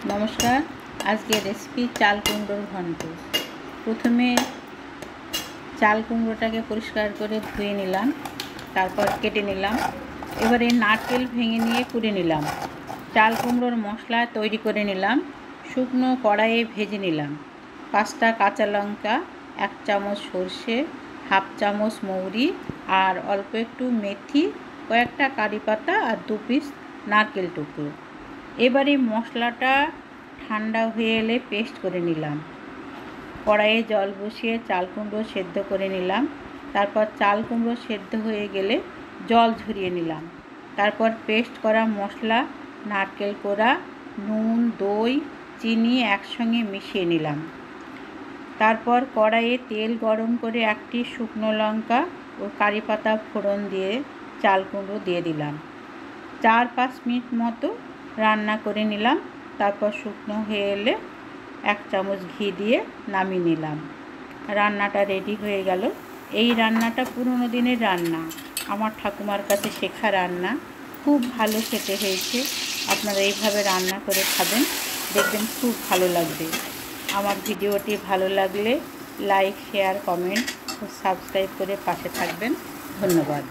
नमस्कार। आज के रेसिपी चाल कुमड़ोर घंट। प्रथमे चाल कुमड़ोटाके परिष्कार करे धुए निलाम, तारपर केटे निलाम। एबारे नारकेल भेंगे निये कुड़े निलाम। चाल कुमड़ोर मशला तैरी करे निलाम। शुकनो कड़ाइये भेजे निलाम। 5टा काँचा लंका, 1 चामच सर्षे, हाफ चामच मौरी और अल्प एकटू मेथी, कयेकटा कारी पाता और 2 पिस नारकेल टुकरो। एबारे मशलाटा ठांडा हये एले पेस्ट करे निलाम। कड़ाइये जल बसिए चाल कुमड़ो सेদ্ধ करे निलाम। तारपर चाल कुमड़ो सेদ্ধ हये गेले जल झरिए निलाम। तारपर पेस्ट करा मशला, नारकेल कोड़ा, नून, दई, चीनी एकसंगे मिशिए निलाम। तारपर कड़ाइये तेल गरम करे एकटी शुकनो लंका और कारी पाता फोड़न दिए चाल कुमड़ो दिए दिलाम। 4-5 मिनट मतो रान्ना करे निलाम। तारपर शुकनो हये एले 1 चामच घी दिए नामिये निलाम। रान्नाटा रेडी हये गेल। এই রান্নাটা পুরনো দিনের রান্না, আমার ঠাকুমার কাছে শেখা রান্না। খুব ভালো খেতে হয়েছে। আপনারা এইভাবে রান্না করে খাবেন, দেখবেন খুব ভালো লাগবে। আমার ভিডিওটি ভালো লাগলে লাইক, শেয়ার, কমেন্ট ও সাবস্ক্রাইব করে পাশে থাকবেন। ধন্যবাদ।